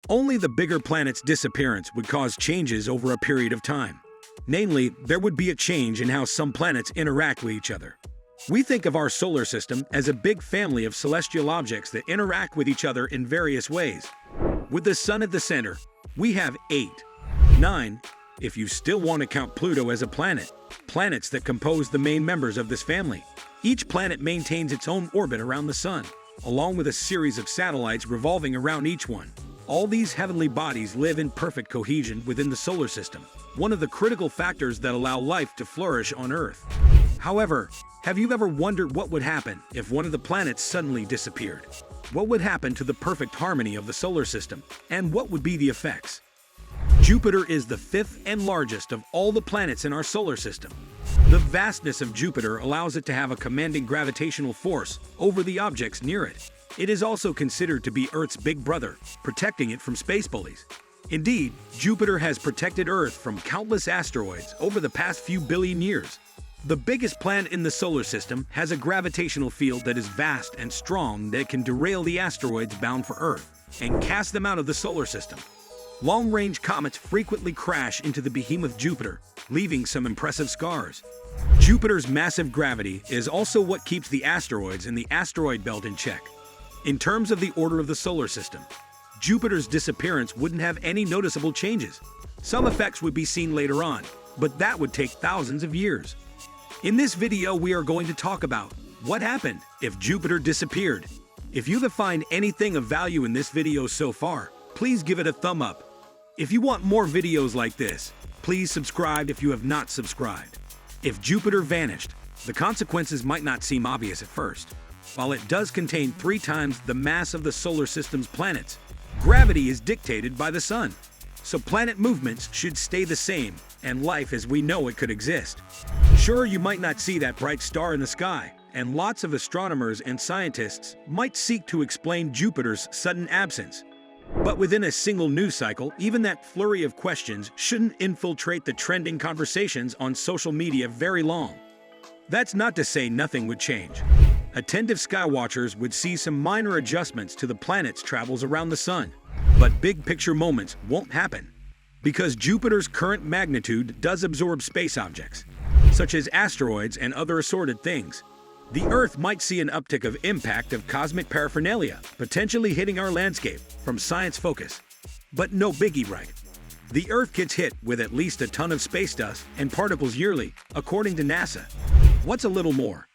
Only the bigger planet's disappearance would cause changes over a period of time. Namely, there would be a change in how some planets interact with each other. We think of our solar system as a big family of celestial objects that interact with each other in various ways. With the Sun at the center, we have 8, 9, if you still want to count Pluto as a planet, planets that compose the main members of this family. Each planet maintains its own orbit around the Sun, along with a series of satellites revolving around each one. All these heavenly bodies live in perfect cohesion within the solar system, one of the critical factors that allow life to flourish on Earth. However, have you ever wondered what would happen if one of the planets suddenly disappeared? What would happen to the perfect harmony of the solar system, and what would be the effects? Jupiter is the 5th and largest of all the planets in our solar system. The vastness of Jupiter allows it to have a commanding gravitational force over the objects near it. It is also considered to be Earth's big brother, protecting it from space bullies. Indeed, Jupiter has protected Earth from countless asteroids over the past few billion years. The biggest planet in the solar system has a gravitational field that is vast and strong that can derail the asteroids bound for Earth and cast them out of the solar system. Long-range comets frequently crash into the behemoth Jupiter, leaving some impressive scars. Jupiter's massive gravity is also what keeps the asteroids in the asteroid belt in check. In terms of the order of the solar system, Jupiter's disappearance wouldn't have any noticeable changes. Some effects would be seen later on, but that would take thousands of years. In this video, we are going to talk about what happened if Jupiter disappeared. If you have found anything of value in this video so far, please give it a thumb up. If you want more videos like this, please subscribe if you have not subscribed. If Jupiter vanished, the consequences might not seem obvious at first. While it does contain 3 times the mass of the solar system's planets, gravity is dictated by the Sun. So planet movements should stay the same, and life as we know it could exist. Sure, you might not see that bright star in the sky, and lots of astronomers and scientists might seek to explain Jupiter's sudden absence. But within a single news cycle, even that flurry of questions shouldn't infiltrate the trending conversations on social media very long. That's not to say nothing would change. Attentive skywatchers would see some minor adjustments to the planet's travels around the Sun. But big picture moments won't happen, because Jupiter's current magnitude does absorb space objects, such as asteroids and other assorted things. The Earth might see an uptick of impact of cosmic paraphernalia, potentially hitting our landscape from science focus. But no biggie, right? The Earth gets hit with at least a ton of space dust and particles yearly, according to NASA. What's a little more?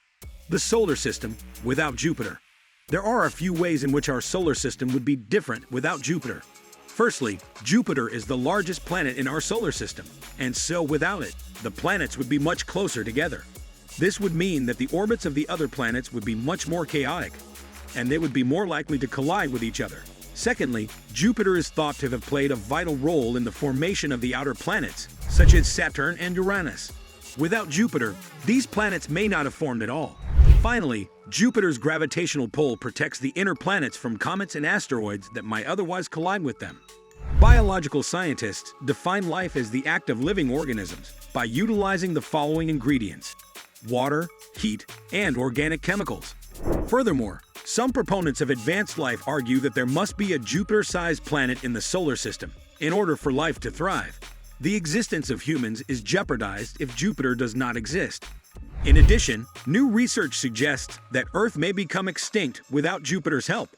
The solar system without Jupiter. There are a few ways in which our solar system would be different without Jupiter. Firstly, Jupiter is the largest planet in our solar system, and so without it, the planets would be much closer together. This would mean that the orbits of the other planets would be much more chaotic, and they would be more likely to collide with each other. Secondly, Jupiter is thought to have played a vital role in the formation of the outer planets, such as Saturn and Uranus. Without Jupiter, these planets may not have formed at all. Finally, Jupiter's gravitational pull protects the inner planets from comets and asteroids that might otherwise collide with them. Biological scientists define life as the act of living organisms by utilizing the following ingredients: water, heat, and organic chemicals. Furthermore, some proponents of advanced life argue that there must be a Jupiter-sized planet in the solar system in order for life to thrive. The existence of humans is jeopardized if Jupiter does not exist. In addition, new research suggests that Earth may become extinct without Jupiter's help.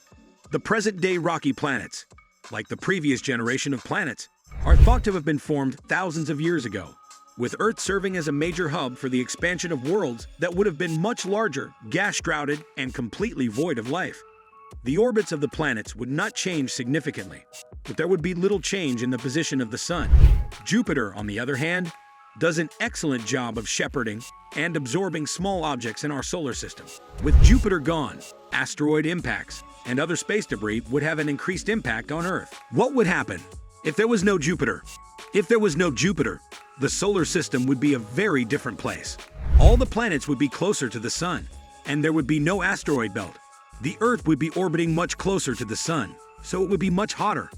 The present-day rocky planets, like the previous generation of planets, are thought to have been formed thousands of years ago, with Earth serving as a major hub for the expansion of worlds that would have been much larger, gas-shrouded, and completely void of life. The orbits of the planets would not change significantly, but there would be little change in the position of the Sun. Jupiter, on the other hand, does an excellent job of shepherding and absorbing small objects in our solar system. With Jupiter gone, asteroid impacts and other space debris would have an increased impact on Earth. What would happen if there was no Jupiter? If there was no Jupiter, the solar system would be a very different place. All the planets would be closer to the Sun, and there would be no asteroid belt. The Earth would be orbiting much closer to the Sun, so it would be much hotter.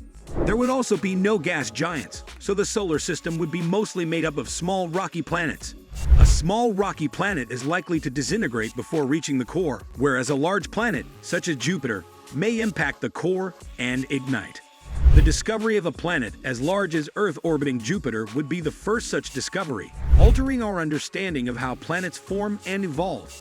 There would also be no gas giants, so the solar system would be mostly made up of small rocky planets. A small rocky planet is likely to disintegrate before reaching the core, whereas a large planet, such as Jupiter, may impact the core and ignite. The discovery of a planet as large as Earth orbiting Jupiter would be the first such discovery, altering our understanding of how planets form and evolve.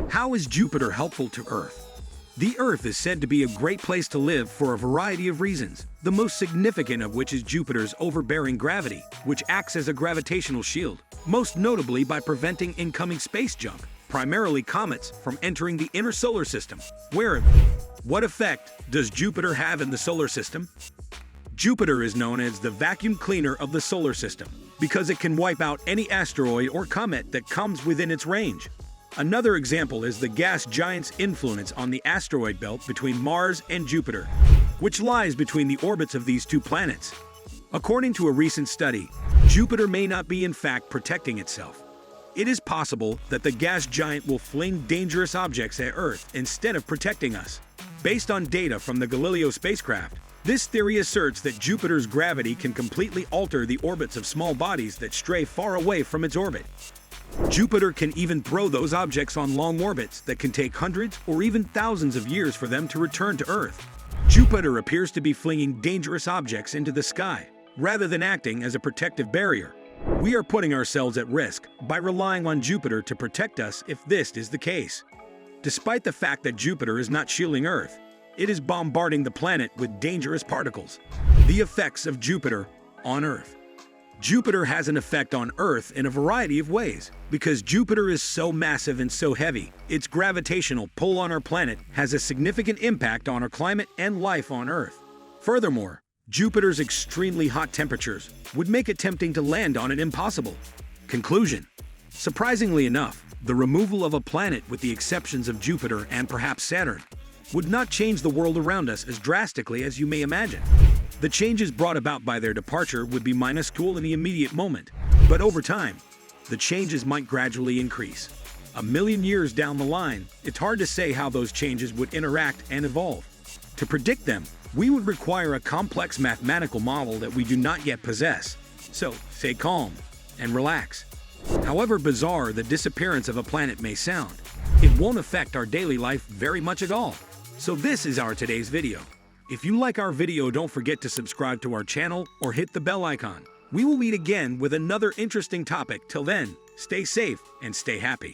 How is Jupiter helpful to Earth? The Earth is said to be a great place to live for a variety of reasons, the most significant of which is Jupiter's overbearing gravity, which acts as a gravitational shield, most notably by preventing incoming space junk, primarily comets, from entering the inner solar system. What effect does Jupiter have in the solar system? Jupiter is known as the vacuum cleaner of the solar system because it can wipe out any asteroid or comet that comes within its range. Another example is the gas giant's influence on the asteroid belt between Mars and Jupiter, which lies between the orbits of these two planets. According to a recent study, Jupiter may not be in fact protecting itself. It is possible that the gas giant will fling dangerous objects at Earth instead of protecting us. Based on data from the Galileo spacecraft, this theory asserts that Jupiter's gravity can completely alter the orbits of small bodies that stray far away from its orbit. Jupiter can even throw those objects on long orbits that can take hundreds or even thousands of years for them to return to Earth. Jupiter appears to be flinging dangerous objects into the sky, rather than acting as a protective barrier. We are putting ourselves at risk by relying on Jupiter to protect us if this is the case. Despite the fact that Jupiter is not shielding Earth, it is bombarding the planet with dangerous particles. The effects of Jupiter on Earth. Jupiter has an effect on Earth in a variety of ways. Because Jupiter is so massive and so heavy, its gravitational pull on our planet has a significant impact on our climate and life on Earth. Furthermore, Jupiter's extremely hot temperatures would make attempting to land on it impossible. Conclusion: surprisingly enough, the removal of a planet, with the exceptions of Jupiter and perhaps Saturn, would not change the world around us as drastically as you may imagine. The changes brought about by their departure would be minuscule in the immediate moment, but over time, the changes might gradually increase. A million years down the line, it's hard to say how those changes would interact and evolve. To predict them, we would require a complex mathematical model that we do not yet possess. So, stay calm and relax. However bizarre the disappearance of a planet may sound, it won't affect our daily life very much at all. So this is our today's video. If you like our video, don't forget to subscribe to our channel or hit the bell icon. We will meet again with another interesting topic. Till then, stay safe and stay happy.